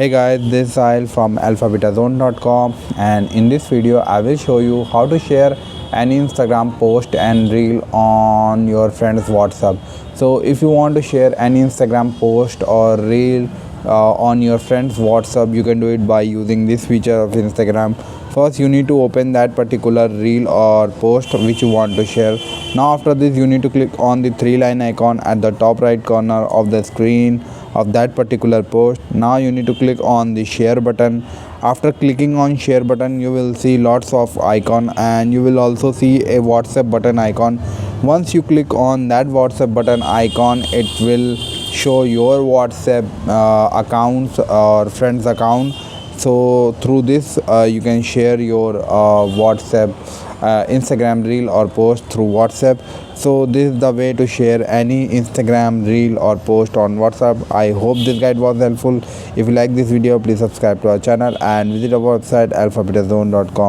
Hey guys, this is Sahil from alphabetazone.com, and in this video I will show you how to share any Instagram post and reel on your friend's WhatsApp. So if you want to share any Instagram post or reel on your friend's WhatsApp, you can do it by using this feature of Instagram. First you need to open that particular reel or post which you want to share. Now after this you need to click on the three line icon at the top right corner of the screen of that particular post. Now you need to click on the share button. After clicking on share button, you will see lots of icon and you will also see a WhatsApp button icon. Once you click on that WhatsApp button icon, it will show your WhatsApp accounts or friends account. So through this you can share your WhatsApp Instagram reel or post through WhatsApp. So this is the way to share any Instagram reel or post on WhatsApp. I hope this guide was helpful. If you like this video, please subscribe to our channel and visit our website alphabetazone.com.